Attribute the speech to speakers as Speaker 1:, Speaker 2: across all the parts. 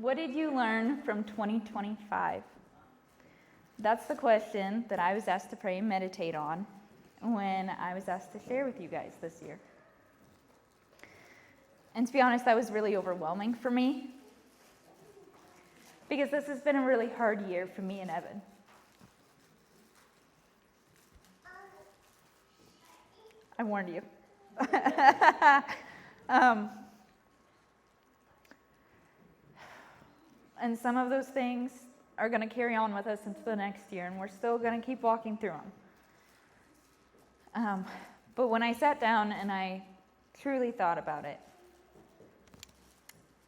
Speaker 1: What did you learn from 2025? That's the question that I was asked to pray and meditate on when I was asked to share with you guys this year. And to be honest, that was really overwhelming for me because this has been a really hard year for me and Evan. I warned you. And some of those things are going to carry on with us into the next year, and we're still going to keep walking through them. But when I sat down and I truly thought about it,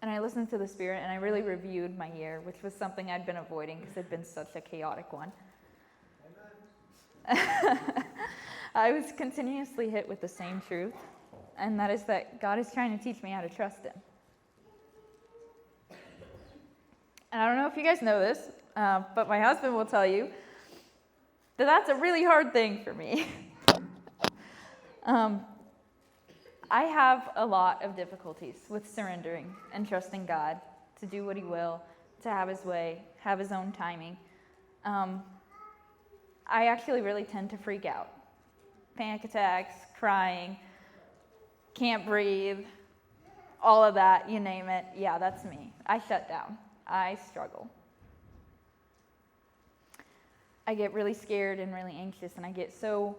Speaker 1: and I listened to the Spirit, and I really reviewed my year, which was something I'd been avoiding because it had been such a chaotic one. I was continuously hit with the same truth, and that is that God is trying to teach me how to trust Him. And I don't know if you guys know this, but my husband will tell you that that's a really hard thing for me. I have a lot of difficulties with surrendering and trusting God to do what He will, to have His way, have His own timing. I actually really tend to freak out. Panic attacks, crying, can't breathe, all of that, you name it. Yeah, that's me. I shut down. I struggle. I get really scared and really anxious, and I get so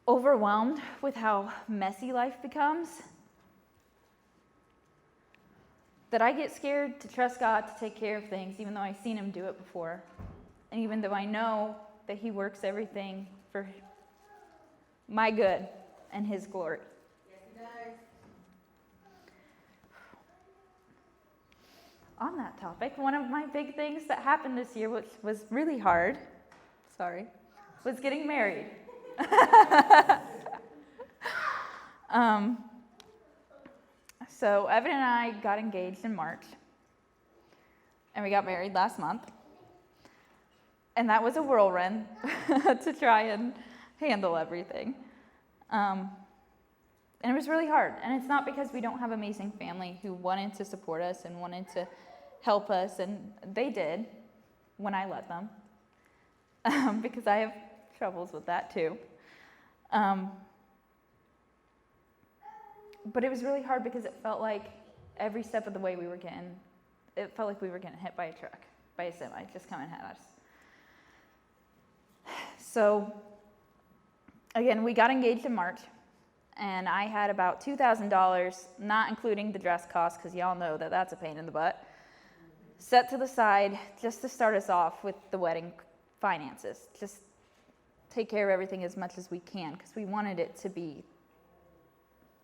Speaker 1: overwhelmed with how messy life becomes that I get scared to trust God to take care of things, even though I've seen Him do it before. And even though I know that He works everything for my good and His glory.
Speaker 2: Yes, He does.
Speaker 1: On that topic, one of my big things that happened this year, which was really hard, was getting married. So Evan and I got engaged in March, and we got married last month. And that was a whirlwind to try and handle everything. And it was really hard. And it's not because we don't have amazing family who wanted to support us and wanted to help us, and they did when I let them, because I have troubles with that too. But it was really hard because it felt like every step of the way it felt like we were getting hit by a truck, by a semi, just coming at us. So, again, we got engaged in March, and I had about $2,000, not including the dress cost, because y'all know that that's a pain in the butt, set to the side just to start us off with the wedding finances. Just take care of everything as much as we can, because we wanted it to be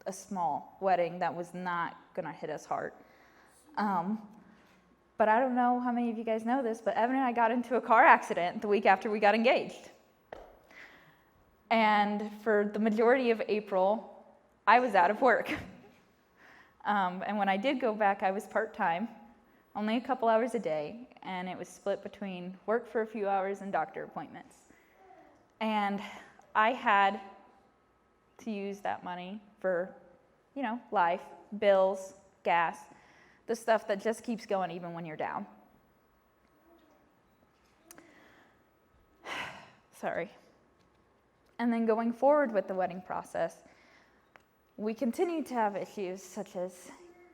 Speaker 1: a small wedding that was not going to hit us hard. But I don't know how many of you guys know this, but Evan and I got into a car accident the week after we got engaged. And for the majority of April, I was out of work. And when I did go back, I was part-time, only a couple hours a day, and it was split between work for a few hours and doctor appointments. And I had to use that money for, life, bills, gas, the stuff that just keeps going even when you're down. Sorry. And then going forward with the wedding process, we continued to have issues such as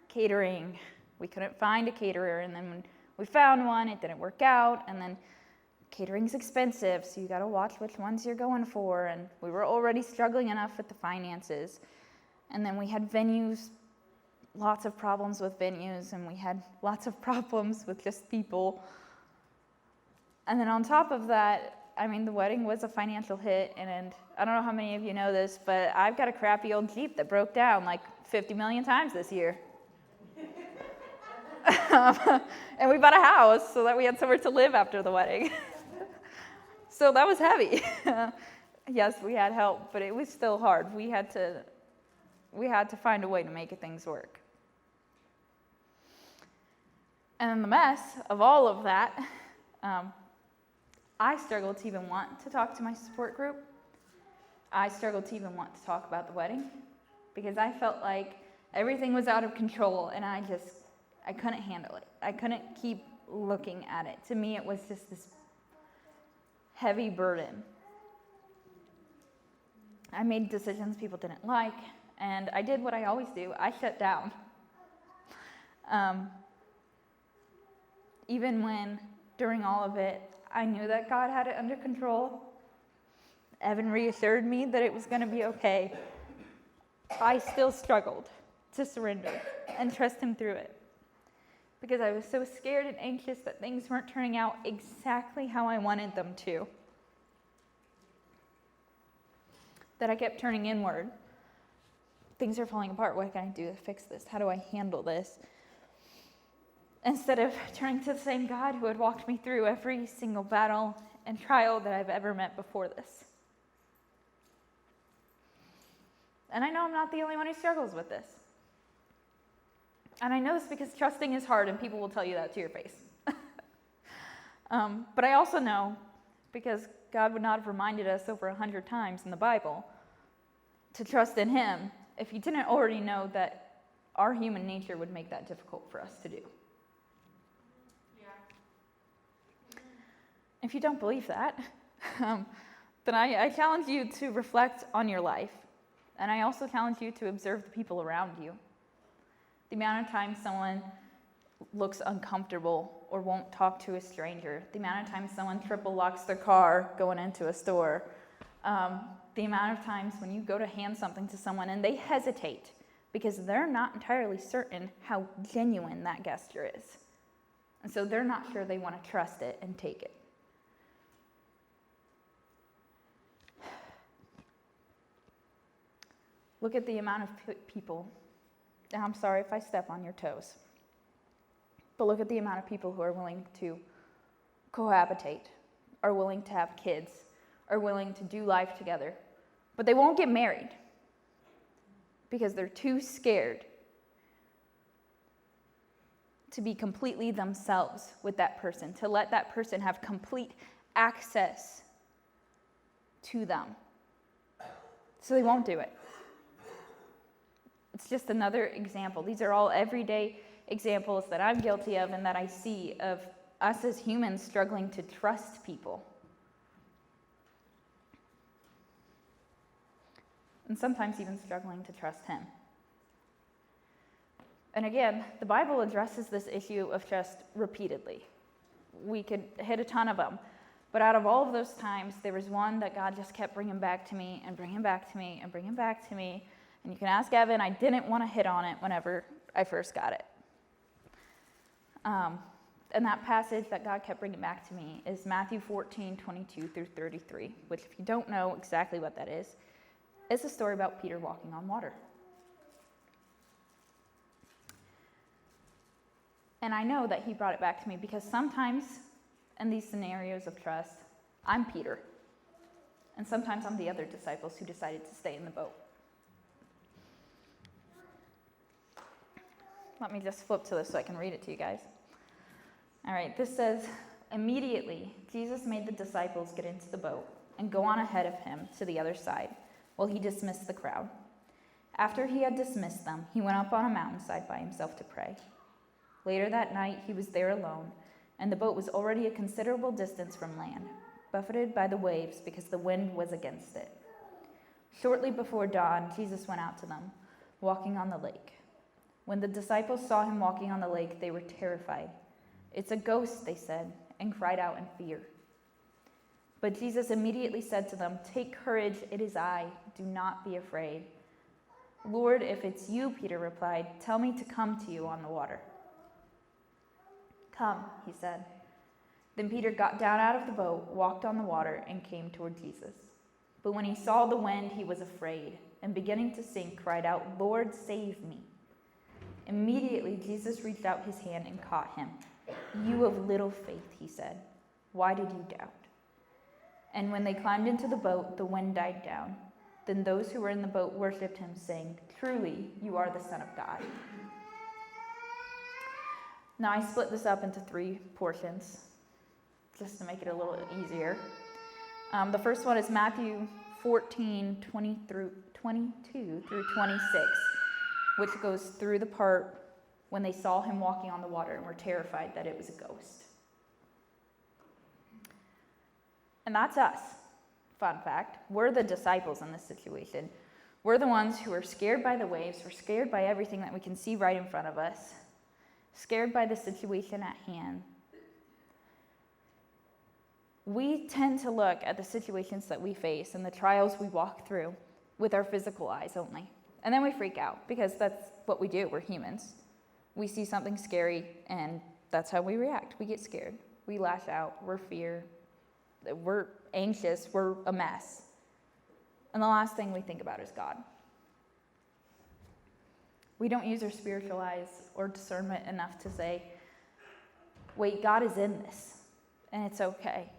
Speaker 1: catering. We couldn't find a caterer, and then when we found one, it didn't work out, and then catering's expensive, so you got to watch which ones you're going for, and we were already struggling enough with the finances. And then we had venues, lots of problems with venues, and we had lots of problems with just people. And then on top of that, the wedding was a financial hit, and I don't know how many of you know this, but I've got a crappy old Jeep that broke down like 50 million times this year. And we bought a house so that we had somewhere to live after the wedding. So that was heavy. Yes, we had help, but it was still hard. We had to find a way to make things work. And in the mess of all of that, I struggled to even want to talk to my support group. I struggled to even want to talk about the wedding because I felt like everything was out of control, and I I couldn't handle it. I couldn't keep looking at it. To me, it was just this heavy burden. I made decisions people didn't like, and I did what I always do. I shut down. Even when, during all of it, I knew that God had it under control. Evan reassured me that it was going to be okay. I still struggled to surrender and trust him through it, because I was so scared and anxious that things weren't turning out exactly how I wanted them to, that I kept turning inward. Things are falling apart. What can I do to fix this? How do I handle this? Instead of turning to the same God who had walked me through every single battle and trial that I've ever met before this. And I know I'm not the only one who struggles with this. And I know this because trusting is hard, and people will tell you that to your face. But I also know, because God would not have reminded us over 100 times in the Bible to trust in him if he didn't already know that our human nature would make that difficult for us to do. Yeah. If you don't believe that, then I challenge you to reflect on your life. And I also challenge you to observe the people around you. The amount of times someone looks uncomfortable or won't talk to a stranger. The amount of times someone triple locks their car going into a store. The amount of times when you go to hand something to someone and they hesitate because they're not entirely certain how genuine that gesture is. And so they're not sure they want to trust it and take it. Look at the amount of people, and I'm sorry if I step on your toes, but look at the amount of people who are willing to cohabitate, are willing to have kids, are willing to do life together, but they won't get married because they're too scared to be completely themselves with that person, to let that person have complete access to them. So they won't do it. It's just another example. These are all everyday examples that I'm guilty of and that I see of us as humans struggling to trust people. And sometimes even struggling to trust him. And again, the Bible addresses this issue of trust repeatedly. We could hit a ton of them. But out of all of those times, there was one that God just kept bringing back to me and bringing back to me and bringing back to me. And you can ask Evan, I didn't want to hit on it whenever I first got it. And that passage that God kept bringing back to me is Matthew 14:22 through 33, which if you don't know exactly what that is, it's a story about Peter walking on water. And I know that he brought it back to me because sometimes in these scenarios of trust, I'm Peter. And sometimes I'm the other disciples who decided to stay in the boat. Let me just flip to this so I can read it to you guys. All right, this says, immediately Jesus made the disciples get into the boat and go on ahead of him to the other side while he dismissed the crowd. After he had dismissed them, he went up on a mountainside by himself to pray. Later that night, he was there alone, and the boat was already a considerable distance from land, buffeted by the waves because the wind was against it. Shortly before dawn, Jesus went out to them, walking on the lake. When the disciples saw him walking on the lake, they were terrified. "It's a ghost," they said, and cried out in fear. But Jesus immediately said to them, "Take courage, it is I. Do not be afraid." "Lord, if it's you," Peter replied, "tell me to come to you on the water." "Come," he said. Then Peter got down out of the boat, walked on the water, and came toward Jesus. But when he saw the wind, he was afraid, and beginning to sink, cried out, "Lord, save me." Immediately, Jesus reached out his hand and caught him. "You of little faith," he said, "why did you doubt?" And when they climbed into the boat, the wind died down. Then those who were in the boat worshipped him, saying, "Truly, you are the Son of God." Now, I split this up into 3 portions, just to make it a little easier. The first one is Matthew 14:22 through 26, which goes through the part when they saw him walking on the water and were terrified that it was a ghost. And that's us. Fun fact, we're the disciples in this situation. We're the ones who are scared by the waves. We're scared by everything that we can see right in front of us. Scared by the situation at hand. We tend to look at the situations that we face and the trials we walk through with our physical eyes only. And then we freak out because that's what we do. We're humans. We see something scary and that's how we react. We get scared. We lash out. We're we're anxious. We're a mess. And the last thing we think about is God. We don't use our spiritual eyes or discernment enough to say, wait, God is in this, and it's okay.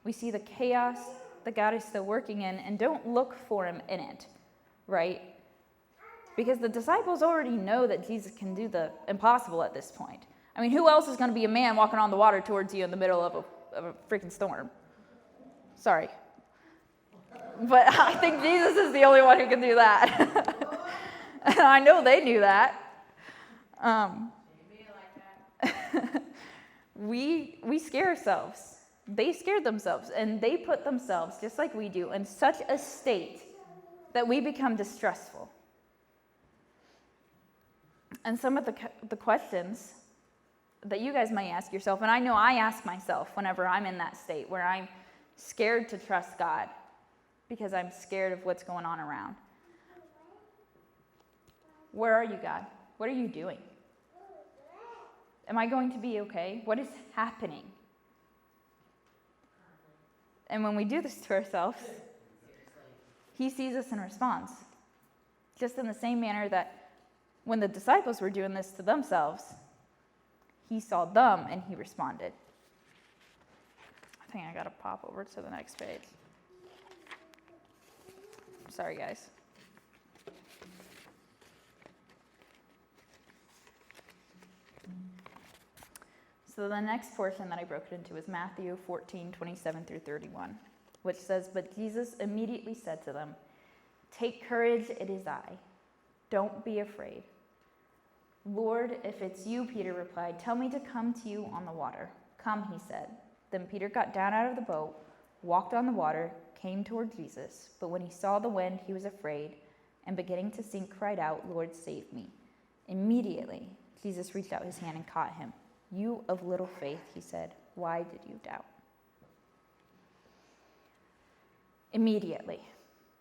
Speaker 1: We see the chaos that God is still working in and don't look for him in it, right? Because the disciples already know that Jesus can do the impossible at this point. I mean, who else is going to be a man walking on the water towards you in the middle of a freaking storm? Sorry. But I think Jesus is the only one who can do that. And I know they knew that. We scare ourselves. They scared themselves, and they put themselves, just like we do, in such a state that we become distrustful. And some of the questions that you guys may ask yourself, and I know I ask myself whenever I'm in that state where I'm scared to trust God because I'm scared of what's going on around. Where are you, God? What are you doing? Am I going to be okay? What is happening? And when we do this to ourselves, he sees us and responds. Just in the same manner that when the disciples were doing this to themselves, he saw them and he responded. I think I got to pop over to the next page. Sorry, guys. So the next portion that I broke it into is Matthew 14:27 through 31, which says, "But Jesus immediately said to them, 'Take courage, it is I. Don't be afraid.' 'Lord, if it's you,' Peter replied, 'tell me to come to you on the water.' 'Come,' he said. Then Peter got down out of the boat, walked on the water, came toward Jesus. But when he saw the wind, he was afraid, and beginning to sink, cried out, 'Lord, save me.' Immediately, Jesus reached out his hand and caught him. 'You of little faith,' he said, 'why did you doubt?'" Immediately.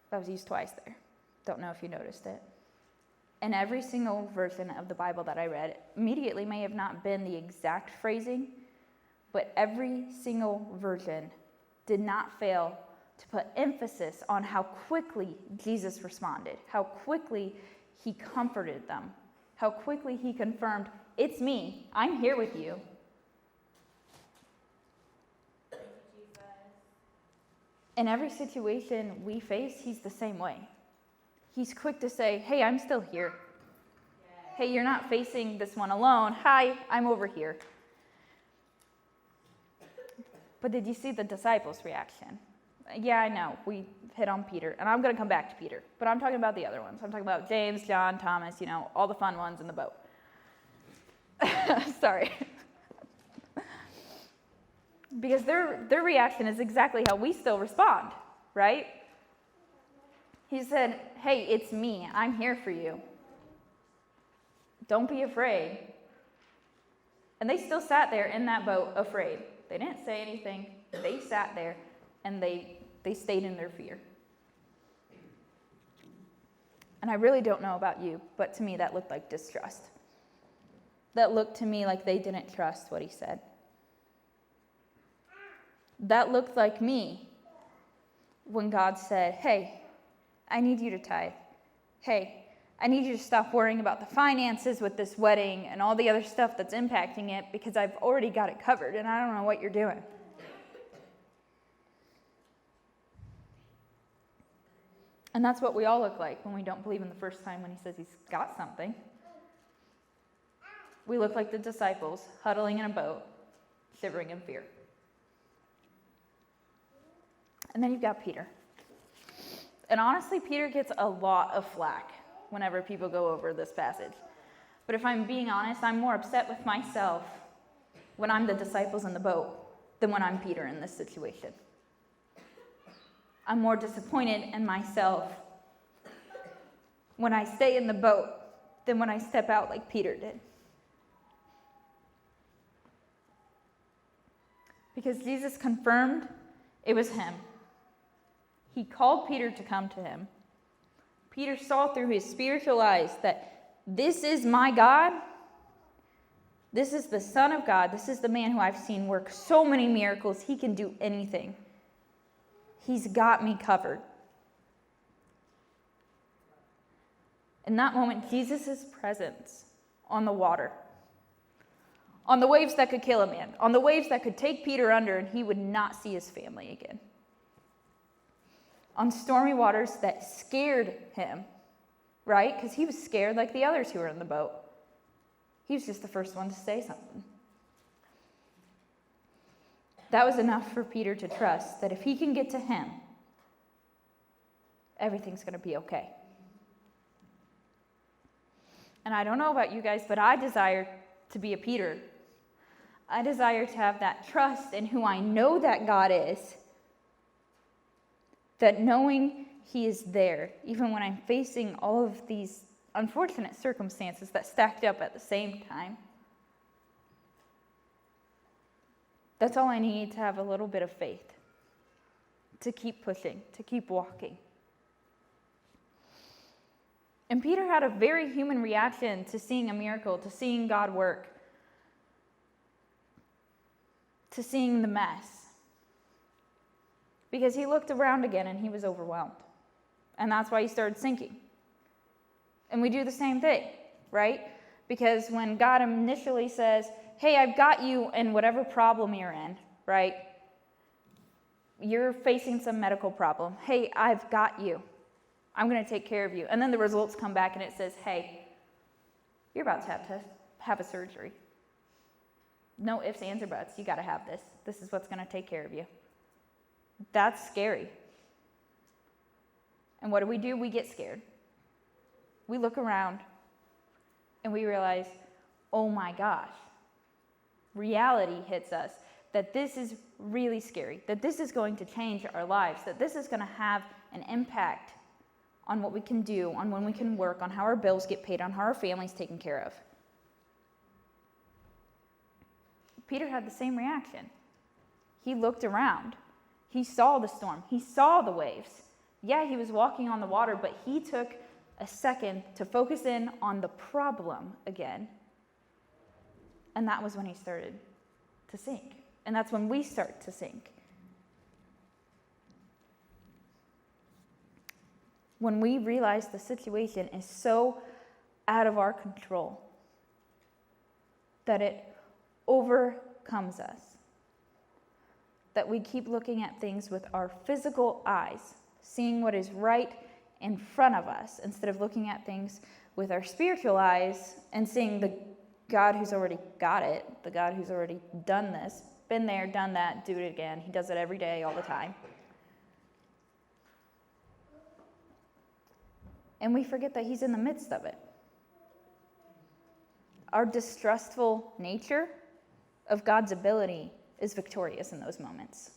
Speaker 1: That was used twice there. Don't know if you noticed it. In every single version of the Bible that I read, immediately may have not been the exact phrasing, but every single version did not fail to put emphasis on how quickly Jesus responded, how quickly he comforted them, how quickly he confirmed, "It's me, I'm here with you." In every situation we face, he's the same way. He's quick to say, "Hey, I'm still here. Hey, you're not facing this one alone. Hi, I'm over here." But did you see the disciples' reaction? Yeah, I know, we hit on Peter, and I'm going to come back to Peter, but I'm talking about the other ones. I'm talking about James, John, Thomas, all the fun ones in the boat. Sorry. Because their reaction is exactly how we still respond, right? He said, "Hey, it's me. I'm here for you. Don't be afraid." And they still sat there in that boat afraid. They didn't say anything. They sat there and they stayed in their fear. And I really don't know about you, but to me that looked like distrust. That looked to me like they didn't trust what he said. That looked like me when God said, "Hey, I need you to tithe. Hey, I need you to stop worrying about the finances with this wedding and all the other stuff that's impacting it because I've already got it covered and I don't know what you're doing." And that's what we all look like when we don't believe him the first time when he says he's got something. We look like the disciples huddling in a boat, shivering in fear. And then you've got Peter. And honestly, Peter gets a lot of flack whenever people go over this passage. But if I'm being honest, I'm more upset with myself when I'm the disciples in the boat than when I'm Peter in this situation. I'm more disappointed in myself when I stay in the boat than when I step out like Peter did. Because Jesus confirmed it was him. He called Peter to come to him. Peter saw through his spiritual eyes that this is my God. This is the Son of God. This is the man who I've seen work so many miracles. He can do anything. He's got me covered. In that moment, Jesus' presence on the water, on the waves that could kill a man, on the waves that could take Peter under and he would not see his family again, on stormy waters that scared him, right? Because he was scared like the others who were in the boat. He was just the first one to say something. That was enough for Peter to trust that if he can get to him, everything's going to be okay. And I don't know about you guys, but I desire to be a Peter. I desire to have that trust in who I know that God is, that knowing he is there, even when I'm facing all of these unfortunate circumstances that stacked up at the same time. That's all I need to have a little bit of faith, to keep pushing, to keep walking. And Peter had a very human reaction to seeing a miracle, to seeing God work, to seeing the mess. Because he looked around again and he was overwhelmed. And that's why he started sinking. And we do the same thing, right? Because when God initially says, hey, I've got you in whatever problem you're in, right? You're facing some medical problem. Hey, I've got you. I'm going to take care of you. And then the results come back and it says, hey, you're about to have a surgery. No ifs, ands, or buts. You got to have this. This is what's going to take care of you. That's scary. And what do? We get scared. We look around and we realize, oh my gosh, reality hits us that this is really scary, that this is going to change our lives, that this is going to have an impact on what we can do, on when we can work, on how our bills get paid, on how our family's taken care of. Peter had the same reaction. He looked around. He saw the storm. He saw the waves. Yeah, he was walking on the water, but he took a second to focus in on the problem again. And that was when he started to sink. And that's when we start to sink. When we realize the situation is so out of our control that it overcomes us, that we keep looking at things with our physical eyes, seeing what is right in front of us, instead of looking at things with our spiritual eyes and seeing the God who's already got it, the God who's already done this, been there, done that, do it again. He does it every day, all the time. And we forget that he's in the midst of it. Our distrustful nature of God's ability is victorious in those moments.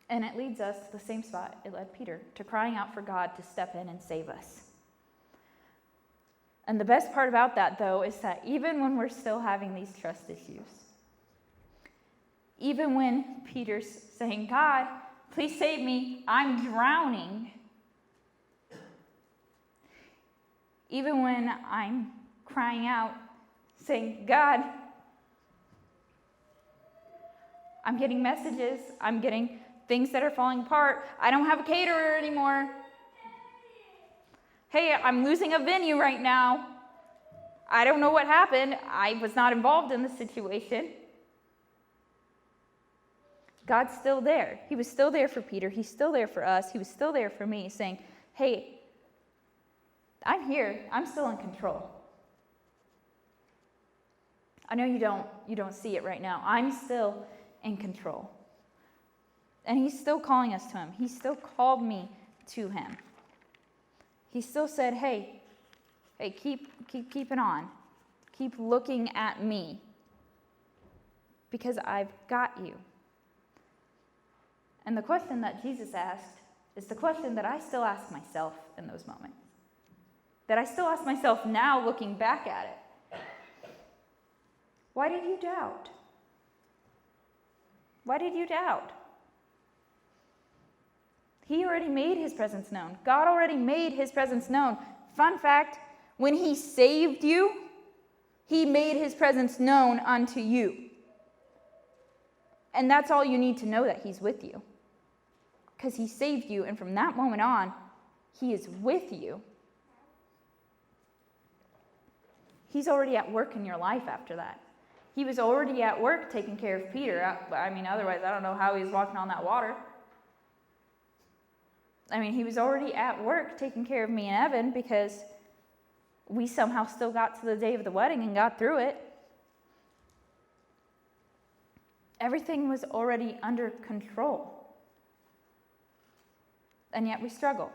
Speaker 1: And it leads us to the same spot it led Peter, to crying out for God to step in and save us. And the best part about that, though, is that even when we're still having these trust issues, even when Peter's saying, God, please save me, I'm drowning. Even when I'm crying out, saying, God, I'm getting messages, I'm getting things that are falling apart. I don't have a caterer anymore. Hey, I'm losing a venue right now. I don't know what happened. I was not involved in the situation. God's still there. He was still there for Peter. He's still there for us. He was still there for me, saying, hey, I'm here. I'm still in control. I know you don't see it right now. I'm still in control. And he's still calling us to him. He still called me to him. He still said, hey, keep keeping on. Keep looking at me, because I've got you. And the question that Jesus asked is the question that I still ask myself in those moments. That I still ask myself now, looking back at it. Why did you doubt? Why did you doubt? He already made his presence known. God already made his presence known. Fun fact, when he saved you, he made his presence known unto you. And that's all you need to know, that he's with you. Because he saved you, and from that moment on, he is with you. He's already at work in your life after that. He was already at work taking care of Peter. Otherwise, I don't know how he was walking on that water. He was already at work taking care of me and Evan, because we somehow still got to the day of the wedding and got through it. Everything was already under control. And yet we struggle.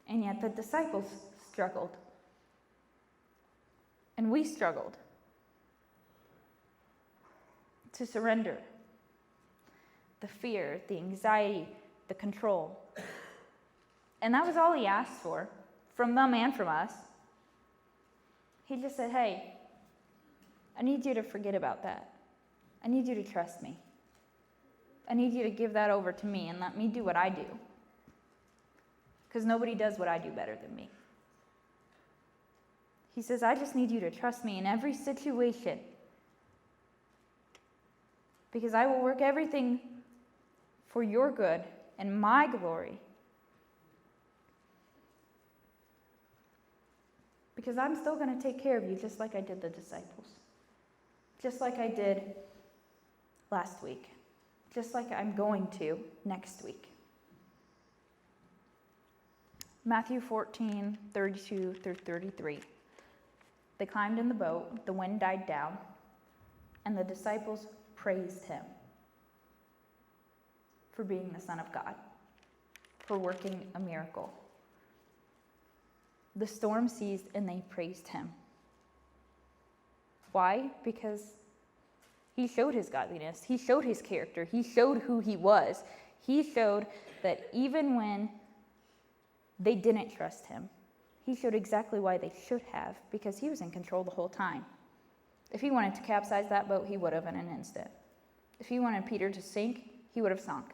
Speaker 1: And yet the disciples struggled. And we struggled to surrender. The fear, the anxiety, the control. And that was all he asked for, from them and from us. He just said, hey, I need you to forget about that. I need you to trust me. I need you to give that over to me and let me do what I do. Because nobody does what I do better than me. He says, I just need you to trust me in every situation. Because I will work everything for your good and my glory. Because I'm still going to take care of you just like I did the disciples. Just like I did last week. Just like I'm going to next week. Matthew 14, 32 through 33. They climbed in the boat, the wind died down, and the disciples praised him for being the Son of God, for working a miracle. The storm ceased and they praised him. Why? Because he showed his godliness. He showed his character. He showed who he was. He showed that even when they didn't trust him, he showed exactly why they should have, because he was in control the whole time. If he wanted to capsize that boat, he would have in an instant. If he wanted Peter to sink, he would have sunk.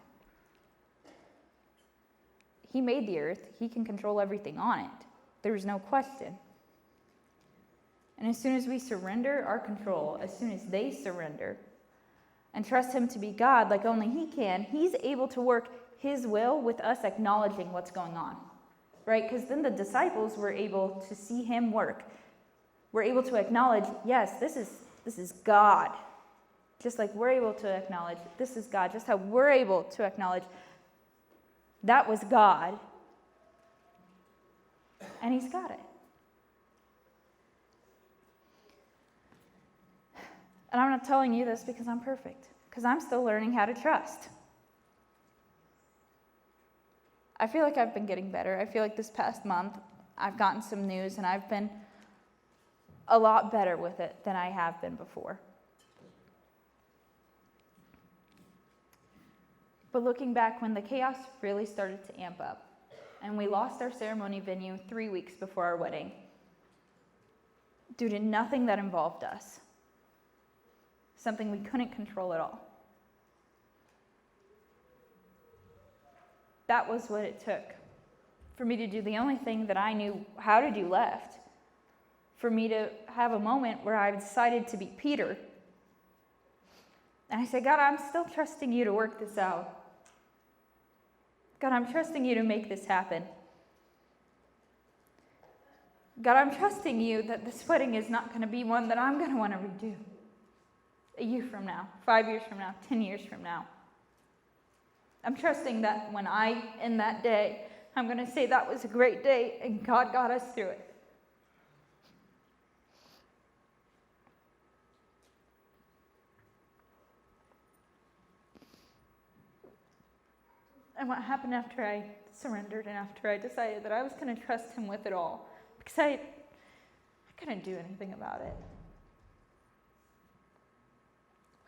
Speaker 1: He made the earth. He can control everything on it. There's no question. And as soon as we surrender our control, as soon as they surrender and trust him to be God like only he can, he's able to work his will with us acknowledging what's going on. Right? Because then the disciples were able to see him work. We're able to acknowledge, yes, this is God. Just like we're able to acknowledge, this is God. Just how we're able to acknowledge, that was God. And he's got it. And I'm not telling you this because I'm perfect. Because I'm still learning how to trust. I feel like I've been getting better. I feel like this past month, I've gotten some news and I've been a lot better with it than I have been before. But looking back, when the chaos really started to amp up, and we lost our ceremony venue 3 weeks before our wedding, due to nothing that involved us, something we couldn't control at all. That was what it took for me to do the only thing that I knew how to do left. For me to have a moment where I decided to be Peter. And I said, God, I'm still trusting you to work this out. God, I'm trusting you to make this happen. God, I'm trusting you that this wedding is not going to be one that I'm going to want to redo. A year from now, 5 years from now, 10 years from now. I'm trusting that when I end that day, I'm going to say that was a great day and God got us through it. And what happened after I surrendered and after I decided that I was going to trust him with it all, because I couldn't do anything about it,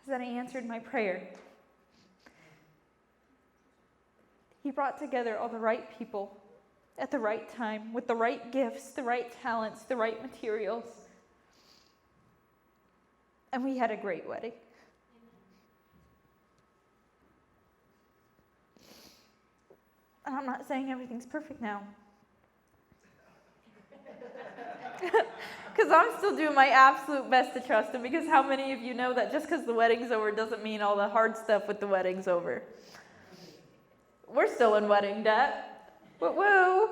Speaker 1: was that he answered my prayer. He brought together all the right people at the right time, with the right gifts, the right talents, the right materials. And we had a great wedding. And I'm not saying everything's perfect now. Because I'm still doing my absolute best to trust him, because how many of you know that just because the wedding's over doesn't mean all the hard stuff with the wedding's over? We're still in wedding debt. Woo!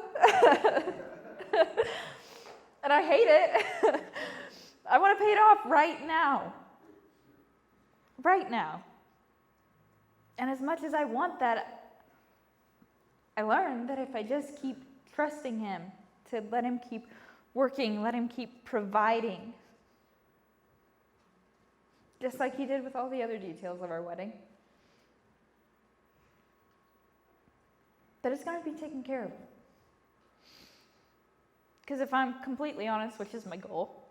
Speaker 1: And I hate it. I want to pay it off right now. Right now. And as much as I want that, I learned that if I just keep trusting him, to let him keep working, let him keep providing, just like he did with all the other details of our wedding, that it's going to be taken care of. Because if I'm completely honest, which is my goal,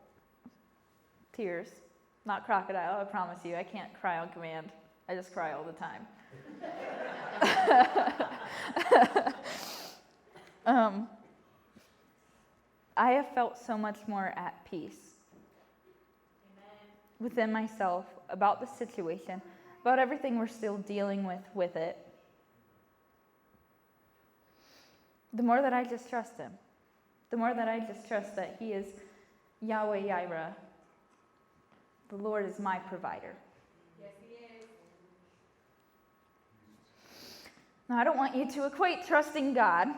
Speaker 1: tears, not crocodile, I promise you, I can't cry on command. I just cry all the time. I have felt so much more at peace within myself about the situation, about everything we're still dealing with it. The more that I just trust him, the more that I just trust that he is Yahweh Yireh. The Lord is my provider.
Speaker 2: Yes, he is.
Speaker 1: Now, I don't want you to equate trusting God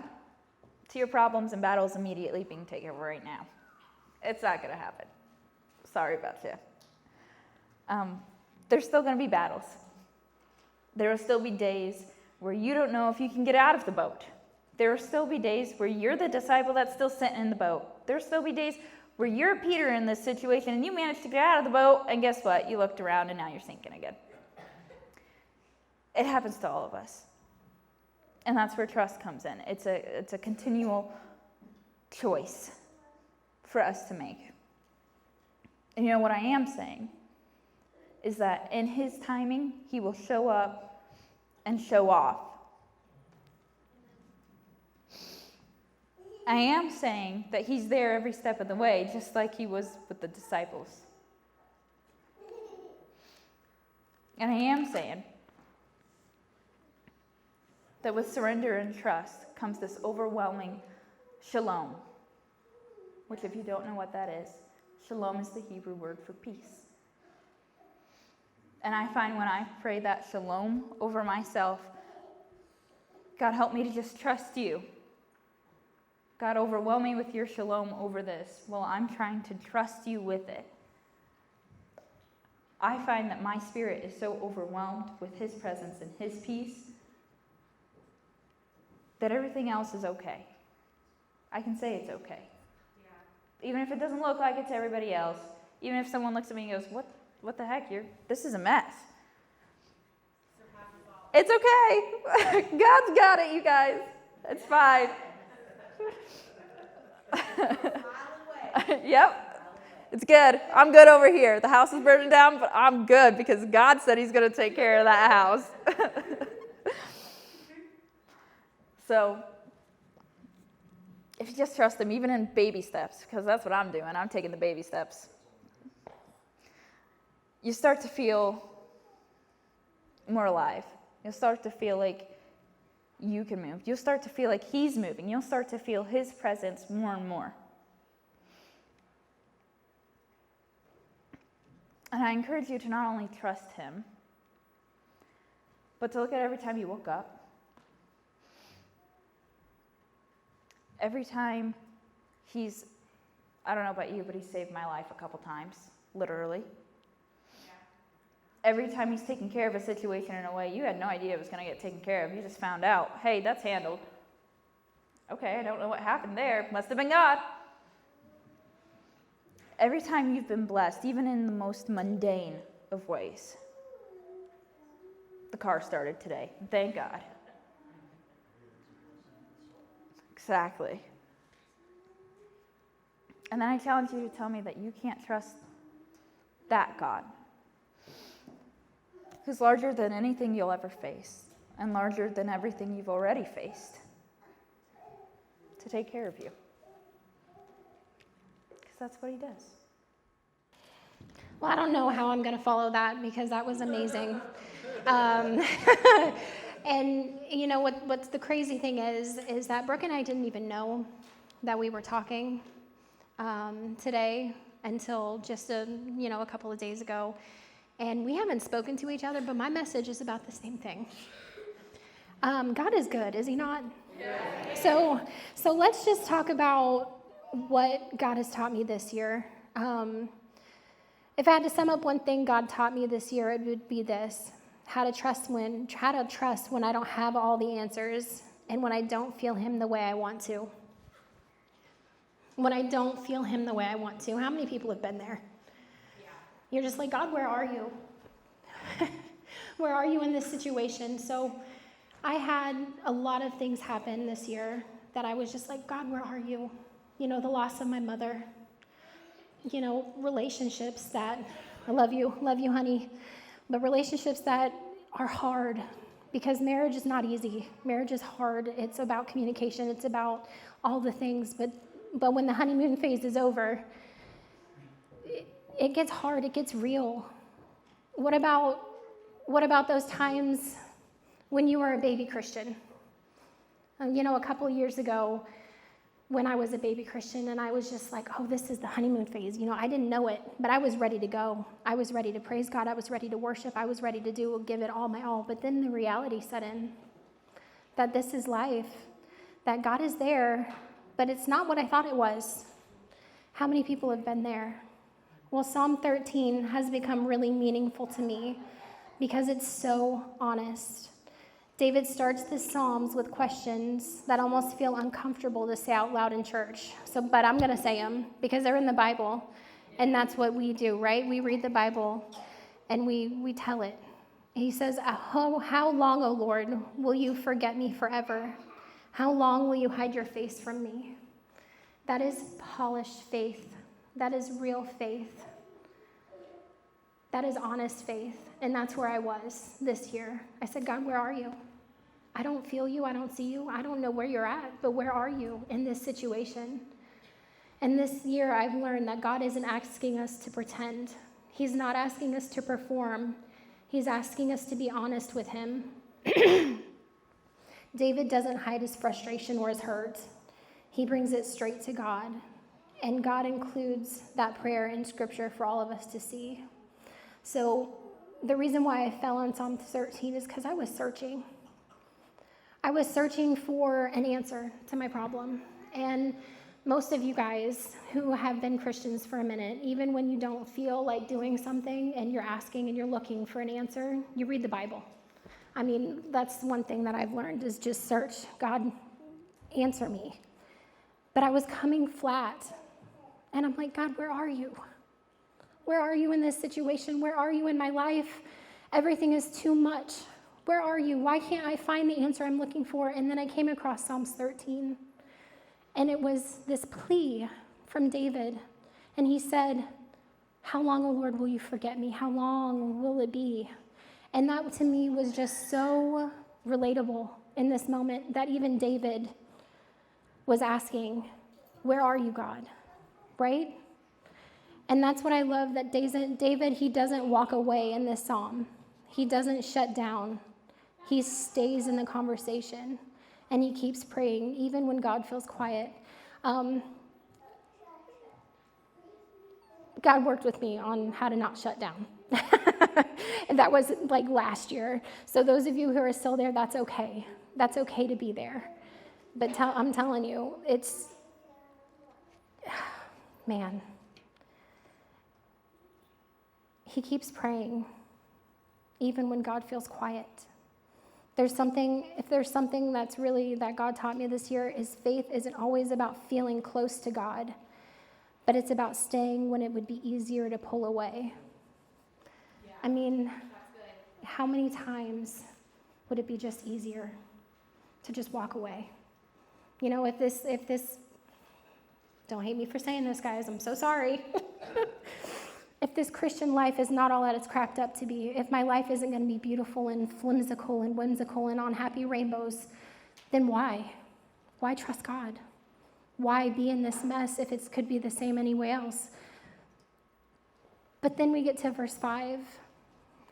Speaker 1: to your problems and battles immediately being taken over right now. It's not going to happen. Sorry about you. There's still going to be battles. There will still be days where you don't know if you can get out of the boat. There will still be days where you're the disciple that's still sitting in the boat. There will still be days where you're Peter in this situation and you managed to get out of the boat, and guess what? You looked around and now you're sinking again. It happens to all of us. And that's where trust comes in. It's a continual choice for us to make. And you know what I am saying is that in his timing, he will show up and show off. I am saying that he's there every step of the way, just like he was with the disciples. And I am saying that with surrender and trust comes this overwhelming shalom, which, if you don't know what that is, shalom is the Hebrew word for peace. And I find when I pray that shalom over myself, God, help me to just trust you. God, overwhelm me with your shalom over this while I'm trying to trust you with it. I find that my spirit is so overwhelmed with his presence and his peace that everything else is okay. I can say it's okay. Yeah. Even if it doesn't look like it to everybody else, even if someone looks at me and goes, what the heck, this is a mess. It's okay. God's got it, you guys. It's fine. Yep. It's good. I'm good over here. The house is burning down, but I'm good because God said he's going to take care of that house. So, if you just trust him, even in baby steps, because that's what I'm doing. I'm taking the baby steps. You start to feel more alive. You'll start to feel like you can move. You'll start to feel like he's moving. You'll start to feel his presence more and more. And I encourage you to not only trust him, but to look at every time you woke up. Every time I don't know about you, but he saved my life a couple times, literally. Yeah. Every time he's taken care of a situation in a way you had no idea it was going to get taken care of. You just found out, hey, that's handled. Okay, I don't know what happened there. Must have been God. Every time you've been blessed, even in the most mundane of ways. The car started today. Thank God. Exactly. And then I challenge you to tell me that you can't trust that God, who's larger than anything you'll ever face and larger than everything you've already faced, to take care of you. Because that's what he does.
Speaker 2: Well, I don't know how I'm going to follow that because that was amazing. And you know what's the crazy thing is that Brooke and I didn't even know that we were talking today until just a couple of days ago, and we haven't spoken to each other. But my message is about the same thing. God is good, is he not? Yeah. So let's just talk about what God has taught me this year. If I had to sum up one thing God taught me this year, it would be this: how to trust when I don't have all the answers and when I don't feel him the way I want to. When I don't feel him the way I want to. How many people have been there? Yeah. You're just like, God, where are you? Where are you in this situation? So I had a lot of things happen this year that I was just like, God, where are you? The loss of my mother. Relationships that, I love you, honey, but relationships that are hard, because marriage is not easy. Marriage is hard. It's about communication. It's about all the things, but when the honeymoon phase is over, it gets hard. It gets real. What about those times when you were a baby Christian? A couple of years ago, when I was a baby Christian, and I was just like, oh, this is the honeymoon phase. I didn't know it, but I was ready to go. I was ready to praise God. I was ready to worship. I was ready to give it all my all. But then the reality set in that this is life, that God is there, but it's not what I thought it was. How many people have been there? Well, Psalm 13 has become really meaningful to me because it's so honest. David starts the Psalms with questions that almost feel uncomfortable to say out loud in church. But I'm going to say them because they're in the Bible, and that's what we do, right? We read the Bible, and we tell it. He says, how long, O Lord, will you forget me forever? How long will you hide your face from me? That is polished faith. That is real faith. That is honest faith, and that's where I was this year. I said, God, where are you? I don't feel you. I don't see you. I don't know where you're at, but where are you in this situation? And this year, I've learned that God isn't asking us to pretend. He's not asking us to perform. He's asking us to be honest with him. David doesn't hide his frustration or his hurt. He brings it straight to God. And God includes that prayer in Scripture for all of us to see. So the reason why I fell on Psalm 13 is because I was searching. I was searching for an answer to my problem. And most of you guys who have been Christians for a minute, even when you don't feel like doing something and you're asking and you're looking for an answer, you read the Bible. I mean, that's one thing that I've learned is just search. God, answer me. But I was coming flat. And I'm like, God, where are you? Where are you in this situation? Where are you in my life? Everything is too much. Where are you? Why can't I find the answer I'm looking for? And then I came across Psalms 13. And it was this plea from David. And he said, how long, O Lord, will you forget me? How long will it be? And that to me was just so relatable in this moment that even David was asking, where are you, God? Right? And that's what I love, that David, he doesn't walk away in this psalm. He doesn't shut down. He stays in the conversation, and he keeps praying, even when God feels quiet. God worked with me on how to not shut down. And that was like last year. So those of you who are still there, that's okay. That's okay to be there. But I'm telling you, it's, man. He keeps praying, even when God feels quiet. If there's something that's really that God taught me this year, is faith isn't always about feeling close to God, but it's about staying when it would be easier to pull away. Yeah, I mean, how many times would it be just easier to just walk away? You know, if this, don't hate me for saying this, guys, I'm so sorry. If this Christian life is not all that it's cracked up to be, if my life isn't going to be beautiful and flimsical and whimsical and on happy rainbows, then why? Why trust God? Why be in this mess if it could be the same anywhere else? But then we get to verse 5,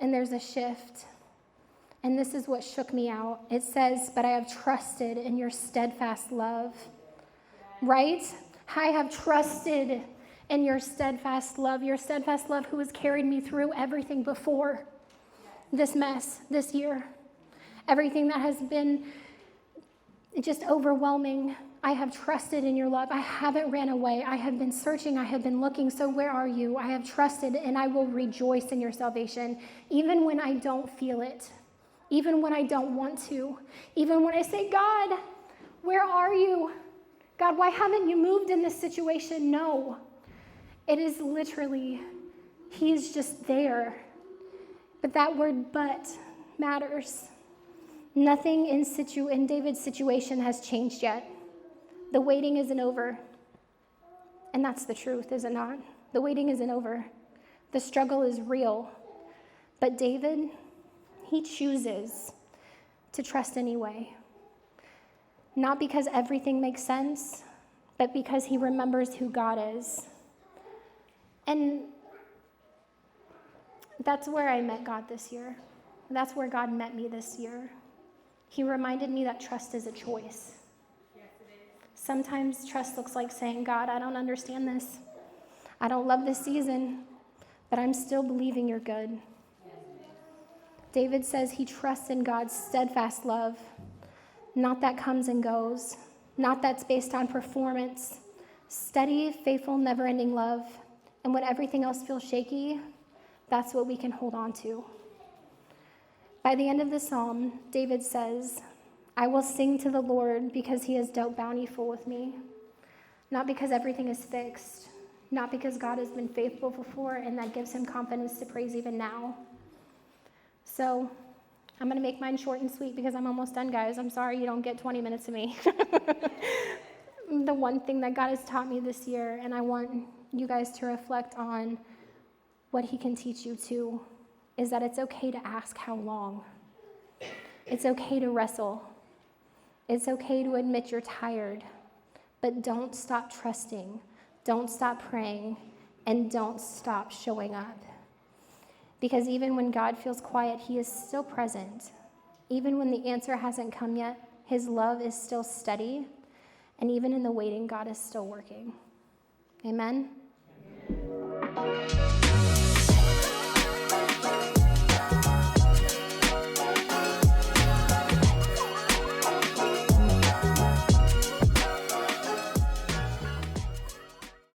Speaker 2: and there's a shift. And this is what shook me out. It says, but I have trusted in your steadfast love. Right? I have trusted in your steadfast love who has carried me through everything before this mess this year. Everything that has been just overwhelming. I have trusted in your love. I haven't ran away. I have been searching. I have been looking. So where are you? I have trusted, and I will rejoice in your salvation, even when I don't feel it, even when I don't want to, even when I say, God, where are you? God, why haven't you moved in this situation? No. It is literally, he's just there. But that word but matters. Nothing in David's situation has changed yet. The waiting isn't over. And that's the truth, is it not? The waiting isn't over. The struggle is real. But David, he chooses to trust anyway. Not because everything makes sense, but because he remembers who God is. And that's where I met God this year. That's where God met me this year. He reminded me that trust is a choice. Yes, it is. Sometimes trust looks like saying, God, I don't understand this. I don't love this season, but I'm still believing you're good. David says he trusts in God's steadfast love, not that comes and goes, not that's based on performance. Steady, faithful, never-ending love. And when everything else feels shaky, that's what we can hold on to. By the end of the psalm, David says, I will sing to the Lord because he has dealt bountiful with me. Not because everything is fixed, not because God has been faithful before and that gives him confidence to praise even now. So I'm going to make mine short and sweet because I'm almost done, guys. I'm sorry you don't get 20 minutes of me. The one thing that God has taught me this year, and I want you guys to reflect on what he can teach you too, is that it's okay to ask how long. It's okay to wrestle. It's okay to admit you're tired, but don't stop trusting, don't stop praying, and don't stop showing up. Because even when God feels quiet, he is still present. Even when the answer hasn't come yet, his love is still steady, and even in the waiting, God is still working. Amen?